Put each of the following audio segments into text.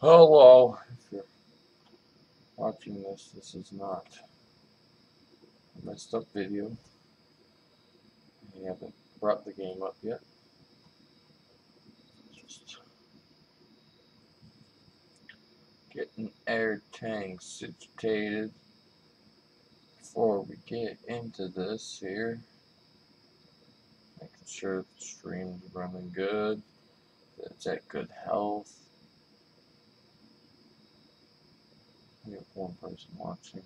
Hello, if you're watching this, this is not a messed up video. I haven't brought the game up yet. Just getting air tanks situated before we get into this here. Making sure the stream's running good, that it's at good health. We have one person watching.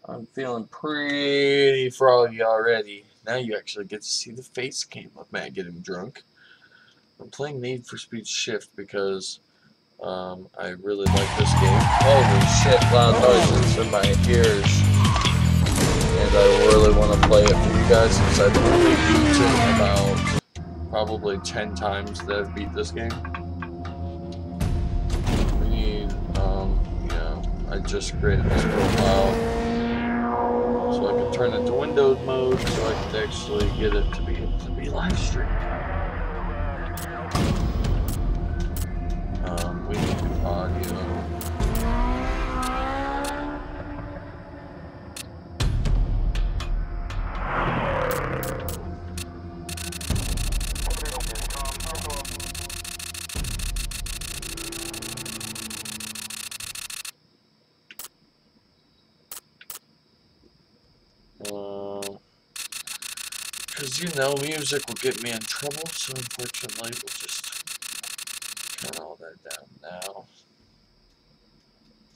I'm feeling pretty froggy already. Now you actually get to see the face cam of Matt getting drunk. I'm playing Need for Speed Shift because I really like this game. Holy shit, loud noises in my ears. And I really want to play it for you guys since I've only beat it about probably 10 times that I've beat this game. We need, I just created this profile so I can turn it to Windows mode so I can actually get it to be able to be live streamed. We need audio. Because you know music will get me in trouble, so unfortunately we'll just turn all that down now.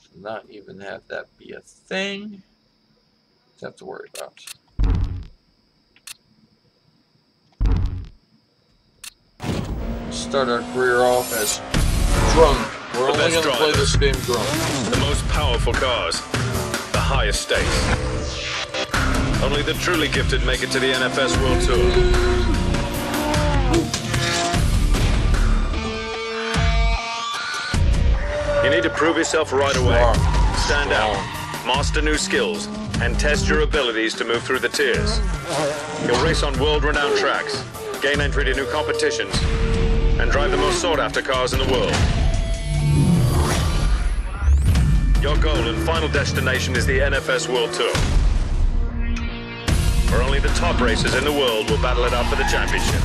So not even have that be a thing to have to worry about. Start our career off as drunk. We're only going to play this game drunk. The most powerful cars, the highest stakes. Only the truly gifted make it to the NFS World Tour. You need to prove yourself right away. Stand out, master new skills, and test your abilities to move through the tiers. You'll race on world-renowned tracks, gain entry to new competitions, and drive the most sought-after cars in the world. Your goal and final destination is the NFS World Tour, where only the top racers in the world will battle it out for the championship.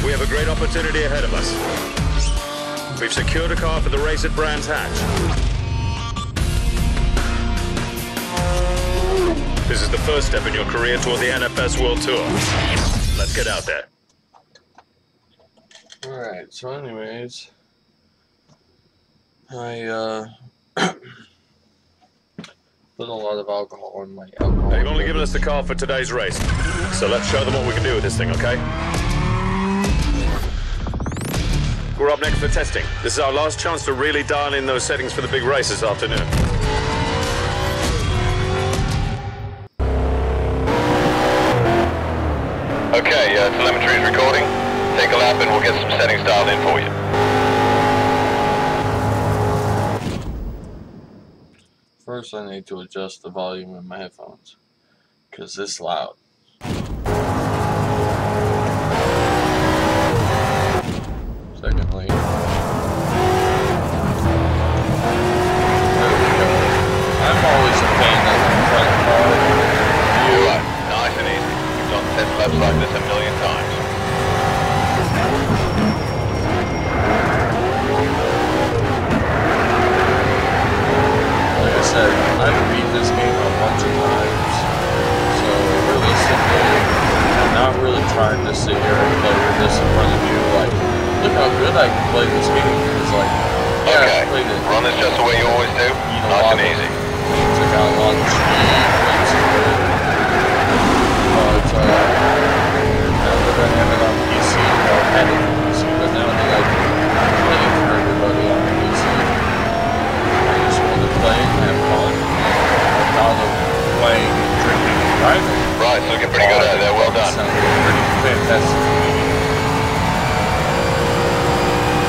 We have a great opportunity ahead of us. We've secured a car for the race at Brands Hatch. This is the first step in your career toward the NFS World Tour. Let's get out there. Alright, so anyways, I put a lot of alcohol in my alcohol. They've only given us the car for today's race, so let's show them what we can do with this thing, okay? We're up next for testing. This is our last chance to really dial in those settings for the big race this afternoon. Okay, telemetry is recording. Take a lap and we'll get some settings dialed in for you. First, I need to adjust the volume in my headphones, because it's loud. Secondly, I'm always a fan of the front car. Right, nice and easy. We've done test laps like this a million times. Like I said, I've beat this game a bunch of times, so realistically, I'm not really trying to sit here and play with this in front of you, like, look how good I can play this game. It's like, yeah, okay. I played it. Run this just the way you always do. Nice and easy. Took out a lot of speed, went to it. But, now that I have it on PC, or had it on PC, but now that I can play it for everybody on PC, I just want to play and have fun. I'm not playing, drinking, and driving. Right, it's looking pretty good out there. Well done. Sounds pretty fantastic to me.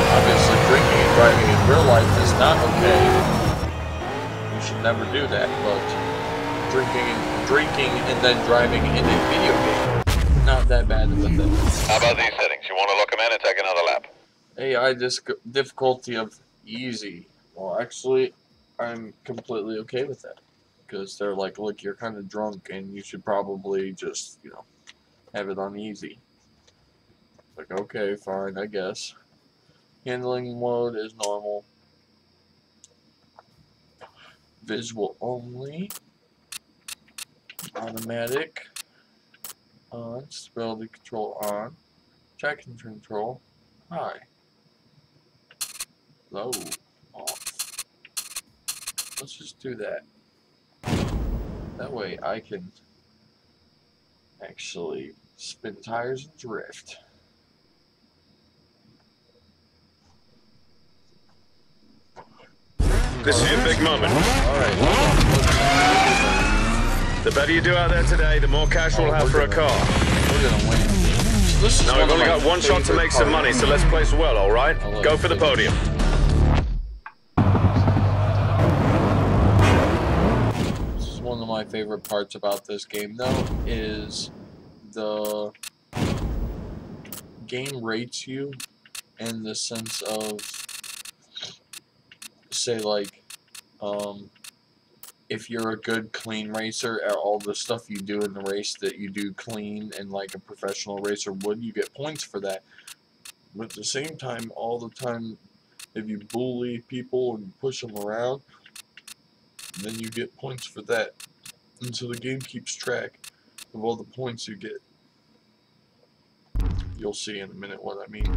Obviously, drinking and driving in real life is not okay. You should never do that, but drinking and then driving in a video game, not that bad of a thing. How about these settings? You want to lock them in and take another lap? AI difficulty of easy. Well, actually, I'm completely okay with that. Because they're like, look, you're kind of drunk and you should probably just, you know, have it on easy. It's like, okay, fine, I guess. Handling mode is normal. Visual only. Automatic. On. Stability control on. Traction control. High. Low. Off. Let's just do that. That way I can actually spin tires and drift. This is your big moment. Alright, The better you do out there today, the more cash we'll have for a car. we're gonna win. So this is Now we've only got one shot to make some money, so let's place well, alright? Go for the podium. One of my favorite parts about this game, though, is the game rates you in the sense of, say, like, if you're a good clean racer, all the stuff you do in the race that you do clean and like a professional racer would, you get points for that. But at the same time, all the time, if you bully people and push them around, then you get points for that. And so the game keeps track of all the points you get. You'll see in a minute what I mean.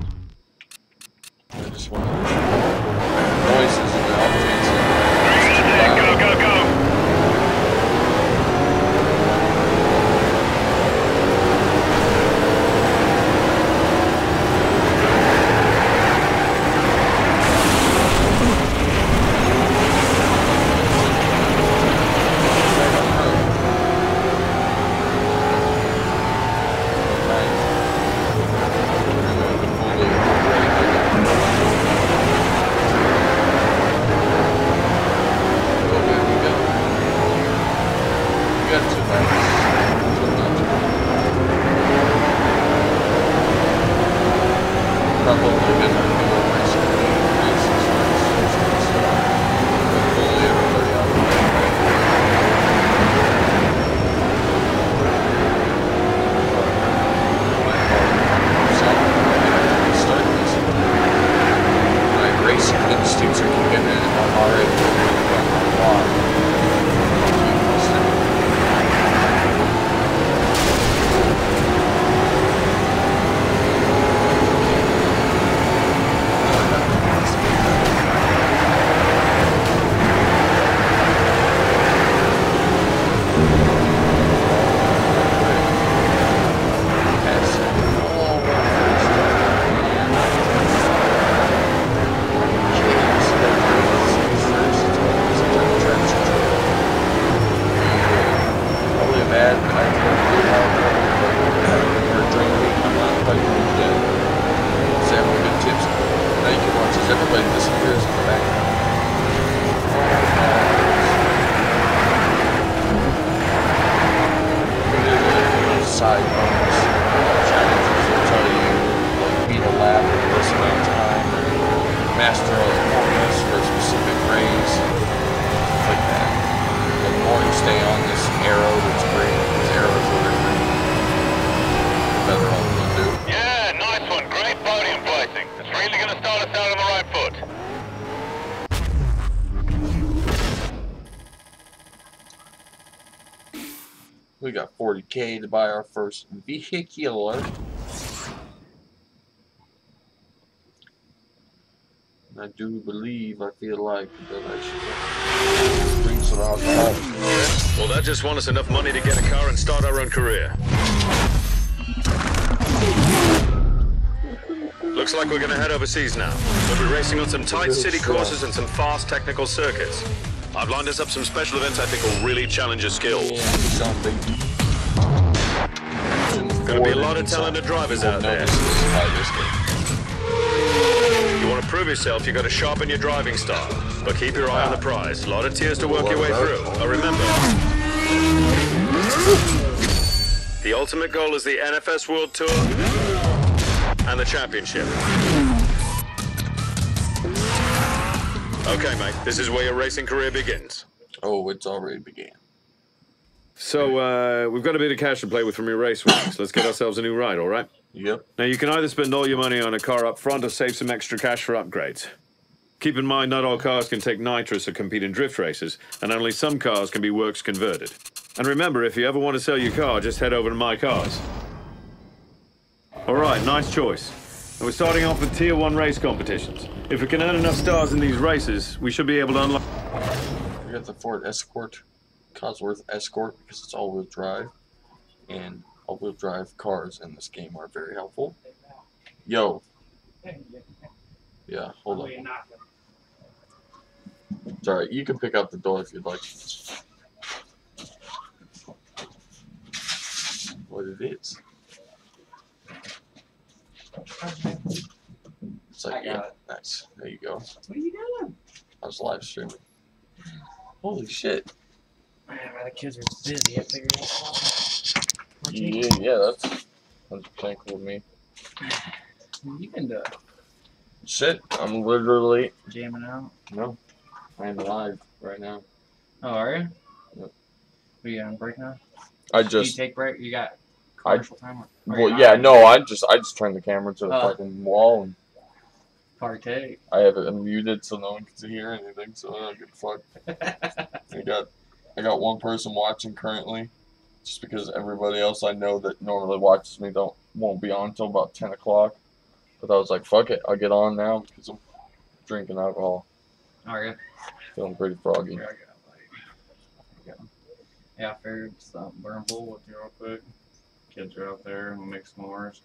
I just want to voices and outfits. Go, go, go! We got $40K to buy our first vehicular. And I do believe, I feel like that I should drink some alcohol. Well, that just won us enough money to get a car and start our own career. Looks like we're going to head overseas now. We'll be racing on some tight city courses and some fast technical circuits. I've lined us up some special events I think will really challenge your skills. Gonna be a lot of talented drivers out there. You want to prove yourself, you got to sharpen your driving style. But keep your eye on the prize. A lot of tiers to work your way through. But remember, the ultimate goal is the NFS World Tour and the championship. Okay, mate, this is where your racing career begins. Oh, it's already began. So, we've got a bit of cash to play with from your race winnings. Let's get ourselves a new ride, all right? Yep. Now, you can either spend all your money on a car up front or save some extra cash for upgrades. Keep in mind, not all cars can take nitrous or compete in drift races, and only some cars can be works converted. And remember, if you ever want to sell your car, just head over to My Cars. All right, nice choice. And we're starting off with Tier 1 race competitions. If we can earn enough stars in these races, we should be able to unlock... We got the Ford Escort, Cosworth Escort, because it's all-wheel drive. And all-wheel drive cars in this game are very helpful. Yo. Yeah, hold on. It's alright, you can pick up the door if you'd like. What it is. It's like, yeah, nice. There you go. What are you doing? I was live streaming. Holy shit. Man, the kids are busy. I figured out. Yeah, that's pretty cool with me. You can do it. Shit, I'm literally... Jamming out. No, I'm live right now. Oh, are you? Yep. Are you on break now? I Do you just... take break? You got commercial time? Or Well, you yeah, on? no, I just turned the camera to the Oh. fucking wall and Partake. I have it muted so no one can hear anything, so I don't give a fuck. I got one person watching currently, just because everybody else I know that normally watches me won't be on until about 10 o'clock. But I was like, fuck it, I'll get on now because I'm drinking alcohol. Are you? Feeling pretty froggy. Here, I got yeah, I figured stop burn bowl with you real quick. Kids are out there and we'll make s'mores.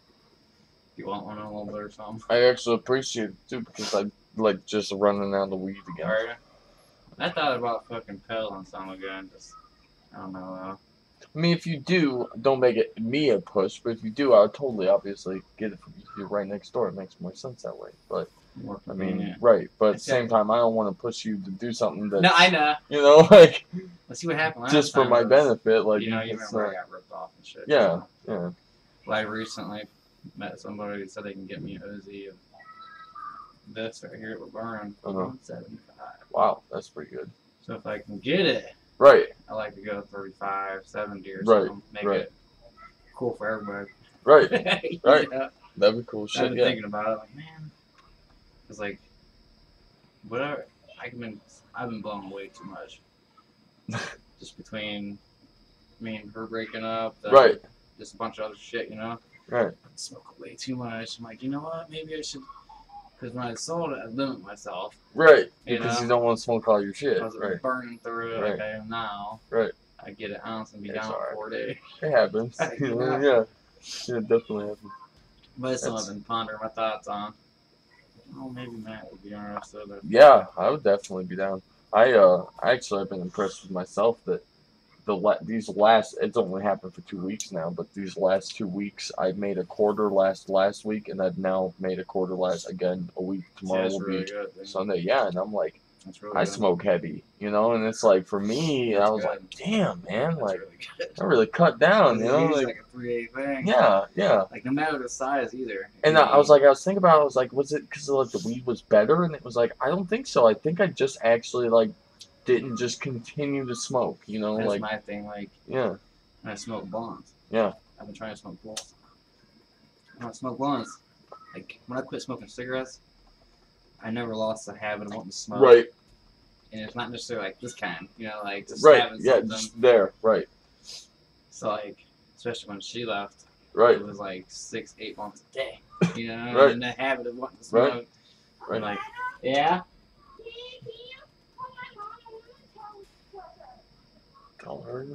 You want one a little bit or something? I actually appreciate it too because I like just running out the weed again. Are you? I thought about fucking peddling some again. Just, I don't know. I mean, if you do, don't make it me a push, but if you do, I would totally, obviously, get it from you. You're right next door. It makes more sense that way. But, More I mean, convenient. right. But at the same time, I don't want to push you to do something that, No, I know. you know, like, Let's see what happened last just for time my was, benefit. Like, You know, you it's remember not- I got ripped off and shit. yeah, yeah. Well, I recently met somebody who said they can get me a Uzi of this right here with burn for Uh-huh. $175. Wow, that's pretty good. So if I can get it, Right, I like to go 35, 70 or Right, something. Make right. it cool for everybody. right. You Right. know? That'd be cool I've shit, been yeah. thinking about it, like, man, it's like, whatever. I've been blown way too much. Just between me and her breaking up, Right, just a bunch of other shit, you know. right. I smoke way too much. I'm like, you know what? Maybe I should. Because when I sold it, I limit myself. Right, You because know? you don't want to smoke all your shit. I was Right, burning through it Right. like I am now. right. I get an ounce and be It's down alright. for 4 days. It happens. You know? Yeah, yeah, it definitely happens. But it's something That's- I've been pondering my thoughts on. Oh, maybe Matt would be interested. Or, Yeah, I would definitely be down. I actually have been impressed with myself that these last, it's only happened for 2 weeks now, but these last 2 weeks I've made a quarter last week, and I've now made a quarter last again a week. Tomorrow that's will really be good. Dude. Sunday, yeah, and I'm like, That's really I good. smoke heavy, you know, and it's like for me, That's I was good. like, damn, man, That's like really good. I really cut down, you know, It's like a 3/8 thing. yeah. Like no matter the size either. And I was thinking about it, I was like, was it because like the weed was better? And it was like, I don't think so. I think I just actually like didn't just continue to smoke, you know, that's like my thing. Like yeah, when I smoke blunts. Yeah. I've been trying to smoke blunts. When I smoke blunts, like when I quit smoking cigarettes, I never lost the habit of wanting to smoke. right, And it's not necessarily like this kind, you know, like just right, having yeah, something. just there, right, So like, especially when she left, right, it was like 6-8 months a day, you know, Right. and the habit of wanting to Right. smoke. right. Like, yeah. Call her.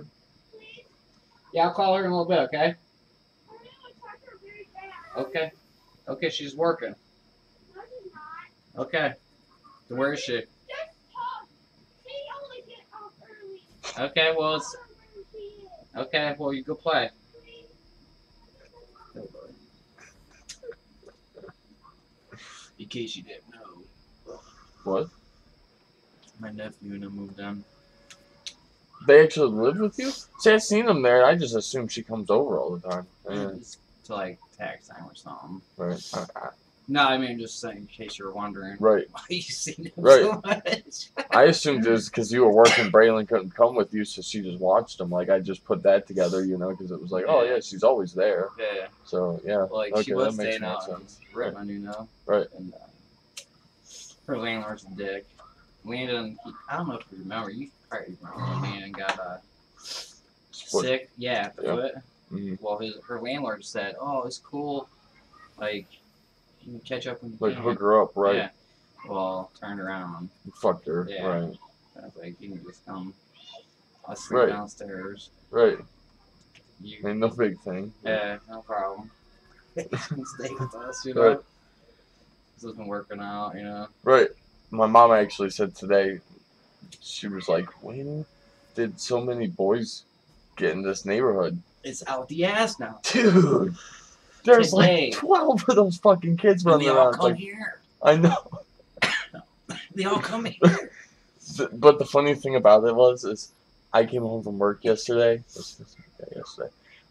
Yeah, I'll call her in a little bit, okay? Okay. Okay, she's working. Okay. So where is she? Okay, well, it's... Okay, well, you go play. In case you didn't know, What? my nephew and I moved in. They actually live with you? See, I've seen them there. I just assume she comes over all the time. Yeah, It's to like tax time or something. right. No, I mean just saying in case you were wondering. Right. Why you seen him Right. so much? I assumed it was because you were working. Braylon couldn't come with you, so she just watched him. Like I just put that together, you know, because it was like, oh Yeah. yeah, she's always there. Yeah. So yeah, Like okay, she was that makes staying more out in sense. Richmond, you know. Right. And her landlord's a dick. Landon, I don't know if you remember. You probably remember when Landon got Split. sick. Yeah, at the Yeah. foot. Mhm. Well, her landlord said, "Oh, it's cool. Like you can catch up when you Like can." hook her up, right? Yeah. Well, turned around. You fucked her, Yeah. right? I was like, "You can just come. I'll sleep Right. downstairs. Right. You, Ain't no big thing. yeah, no problem. Stay with us, you know." Right. This has been working out, you know. Right. My mom actually said today, she was like, when did so many boys get in this neighborhood? It's out the ass now. Dude, there's Today. like 12 of those fucking kids And running they all around. come Like, here. I know. They all come here. But the funny thing about it is I came home from work yesterday.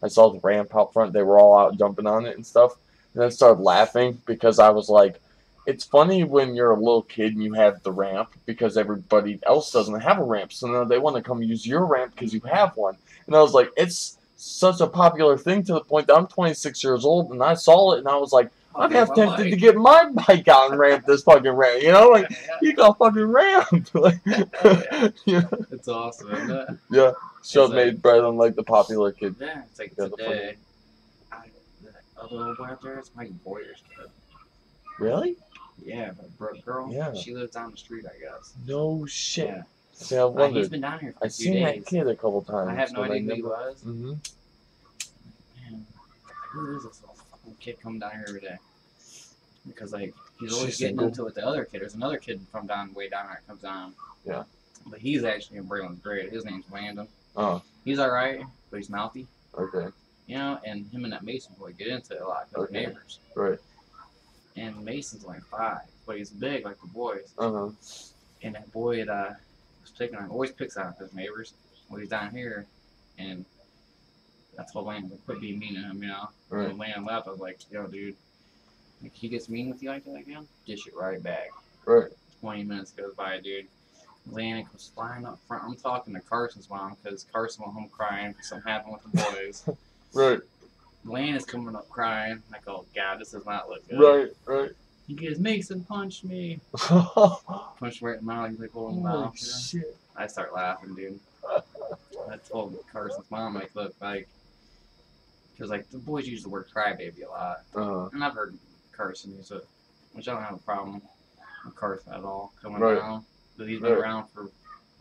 I saw the ramp out front. They were all out jumping on it and stuff. And I started laughing because I was like, it's funny when you're a little kid and you have the ramp because everybody else doesn't have a ramp. So now they want to come use your ramp because you have one. And I was like, it's such a popular thing to the point that I'm 26 years old and I saw it and I was like, I'm Okay, half my tempted bike. to get my bike out and ramp this fucking ramp. You know, like, you got fucking ramped. Like, yeah. It's awesome, isn't it? Yeah. So It's it made Braylon like the popular kid. Yeah, it's like Yeah, the today. The other old boy out there is Mike Boyer's kid. Really? Yeah, but Brooke girl. Yeah. She lives down the street, I guess. No shit. Yeah. See, I He's wondered. been down here for a I've few seen days. that kid a couple times. I have no but idea who he was. Mm-hmm. Man, who is this little fucking kid coming down here every day? Because like he's always She's getting single. into it with the other kid. There's another kid from way down there that comes down. Yeah. But he's actually in Braylon's grade. His name's Landon. Oh, He's alright, but he's mouthy. okay. You know, and him and that Mason boy get into it a lot because they're Okay. neighbors. Right. And Mason's only 5, but he's big like the boys. Uh-huh. And that boy that was picking on, always picks on his neighbors. Well, he's down here, and I told Landon, quit being mean to him, you know. Right. When Landon left, I was like, yo, dude, if he gets mean with you like that again, dish it right back. Right. 20 minutes goes by, dude. Landon comes flying up front. I'm talking to Carson's mom because Carson went home crying because something happened with the boys. Right. Landon's coming up crying. Like, oh, God, this does not look good. Right. Right. He goes, Mason punched me. Holy Punched right in the mouth. He's like, oh, mouth. You know? shit. I start laughing, dude. I told Carson's mom, like, look, like, because, like, the boys use the word crybaby a lot. Uh-huh. And I've heard Carson use it, which I don't have a problem with Carson at all coming Right. around. But he's been Right. around for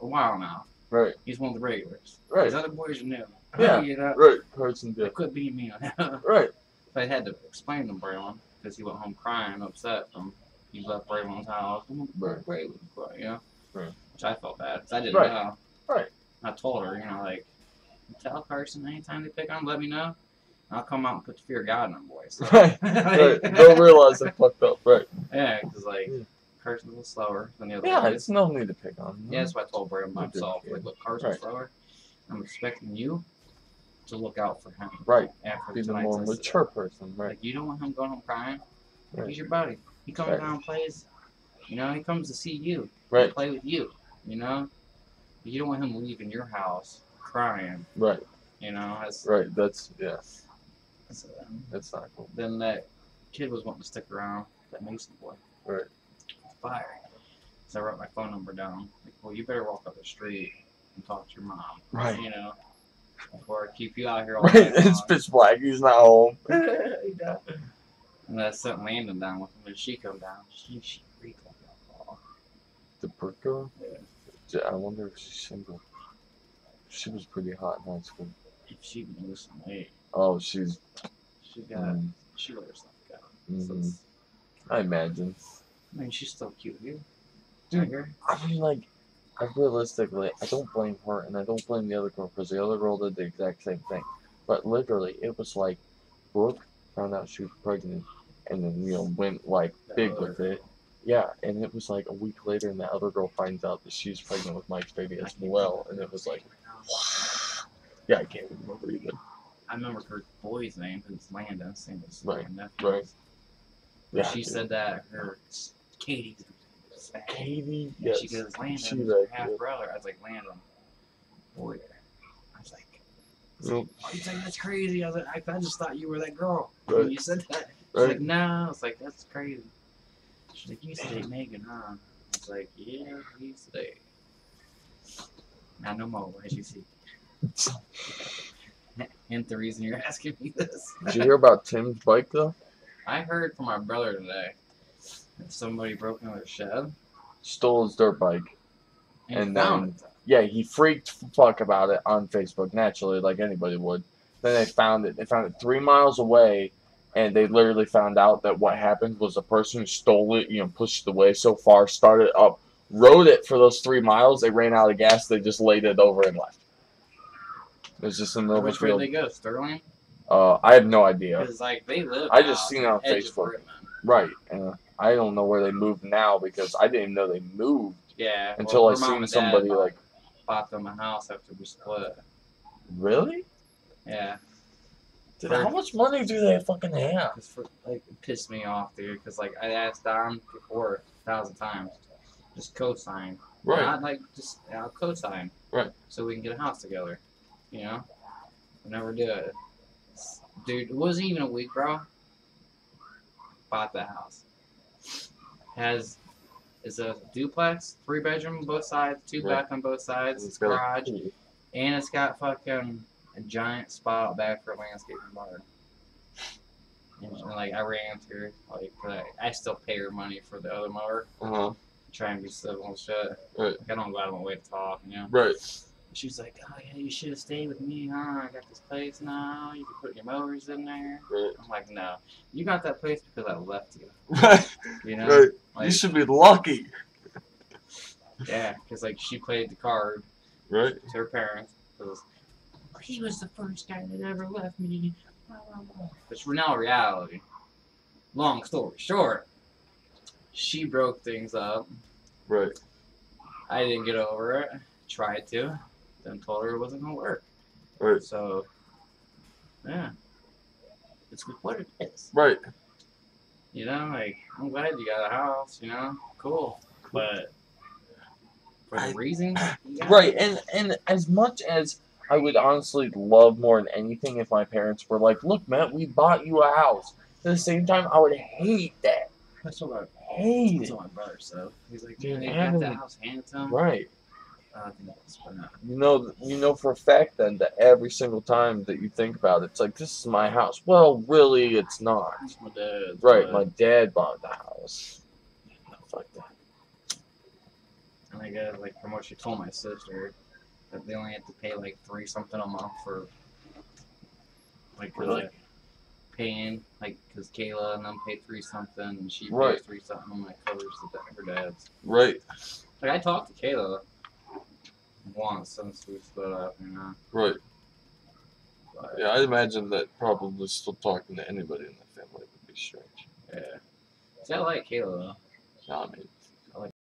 a while now. Right. He's one of the regulars. Right. These other boys are new. Yeah. You know? Right. Carson They did. quit being mean on him. Right. But I had to explain to Braylon because he went home crying, upset from he left Braylon's house. Right. Braylon, you know? Right. Which I felt bad because I didn't Right. know. Right. I told her, you know, like, tell Carson anytime they pick on him, let me know. I'll come out and put the fear of God in them boys. Right. Right. They'll realize they fucked up. Right. Yeah, because, like, Yeah. Carson's a little slower than the other Yeah, boys. it's no need to pick on him. Yeah, that's why I told Braylon Good myself. kid. Like, look, Carson's Right. slower. I'm expecting you to look out for him. Right. After Be the tonight's more incident. mature person. Right. Like, you don't want him going home crying. Right. He's your buddy. He comes Right. down and plays. You know, he comes to see you. Right. And play with you. You know? But you don't want him leaving your house crying. Right. You know? That's, Right. That's yeah. that's, That's not cool. then that kid was wanting to stick around. That Mason boy. Right. Fire. So I wrote my phone number down. Like, well, you better walk up the street and talk to your mom. Right. You know? Before I keep you out here all Right. night It's long. pitch black. He's not home. And I sent Landon down with him. When she come down, she reeked like alcohol. The Brooke girl? Yeah. I wonder if she's single. She was pretty hot in high school. If she can lose some weight, Oh, she's. she got she let herself go. So Mhm. it's, I imagine. I mean, she's still cute, dude. Dude, Tiger. I mean, like, realistically, I don't blame her and I don't blame the other girl because the other girl did the exact same thing. But literally, it was like Brooke found out she was pregnant and then, you know, went like big with it. Yeah, and it was like a week later and the other girl finds out that she's pregnant with Mike's baby as well. And it was like, yeah, I can't remember even. I remember her boy's name, who's Landon, same as Right, my nephew. right. Yeah. She said that her Katie's fat. Katie. And Yes. she goes, Landon, She was like her half it. brother. I was like, Landon, boy. I was like, Nope. he's like, that's crazy. I was like, I just thought you were that girl. Right. When you said that. She's Right. like, no. I was like, that's crazy. She's like, you used to date Megan, huh? I was like, yeah, we used to date. Not no more, as you see. Hence the reason you're asking me this. Did you hear about Tim's bike though? I heard from my brother today that somebody broke into their shed Stole his dirt bike. and And found it. Yeah, he freaked fuck about it on Facebook, naturally, like anybody would. Then they found it. They found it 3 miles away, and they literally found out that what happened was the person who stole it, pushed it away so far, started up, rode it for those 3 miles. They ran out of gas. They just laid it over and left. It was just in the middle of Which the way field. they go? Sterling? I have no idea. Because like they live. I just out seen it on the edge of Facebook. Britain. Right. I don't know where they moved now because I didn't even know they moved Yeah. until well, I her mom seen and dad somebody like, bought them a house after we split. really? Yeah. Dude, how much money do they fucking have? Cause it pissed me off, dude. Because like I asked Don before 1,000 times, just co-sign. Right. Not like just co-sign. Right. So we can get a house together. You know. We never did. Dude, it wasn't even a week, bro. Bought the house. It's a duplex, 3-bedroom both sides, 2 Right. bath on both sides, It's got a garage, pool. and it's got fucking a giant spot out back for a landscaping bar. And like I ran to her, like 'cause I still pay her money for the other mower, Uh-huh. try and be civil and shit. Right. Like, I don't go out of my way to talk, you know. Right. She's like, oh yeah, you should have stayed with me, huh? I got this place now. You can put your mowers in there. Right. I'm like, no, you got that place because I left you. Right. You know. Right. Like, You should be lucky. yeah, because like she played the card Right. to her parents. Because he was the first guy that ever left me. Which we're now reality. Long story short, she broke things up. Right. I didn't get over it. Tried to. Then told her it wasn't gonna work. Right. So, yeah, it's what it is. Right. You know, like I'm glad you got a house. You know, cool. But for the reason, you got Right. it. And as much as I would honestly love more than anything if my parents were like, look, Matt, we bought you a house. At the same time, I would hate that. That's what Hate that's it. what my brother said. He's like, Dude, dude, they got having- that house handed to him. Right. I think that's but no. You know for a fact then that every single time that you think about it, it's like, this is my house. Well, really, it's not. That's my dad's. Right. but- My dad bought the house. No, fuck that. And I guess, like, from what she told my sister, that they only have to pay, like, 3 something a month for, like, Really? paying, like, because Kayla and them pay 3 something, and she Right. pays 3 something, and like, covers her dad's. Right. Like, I talked to Kayla once since we split up, you know. Right. But, Yeah, I imagine that probably still talking to anybody in the family would be strange. yeah. See, I like Kayla, though. No, I mean,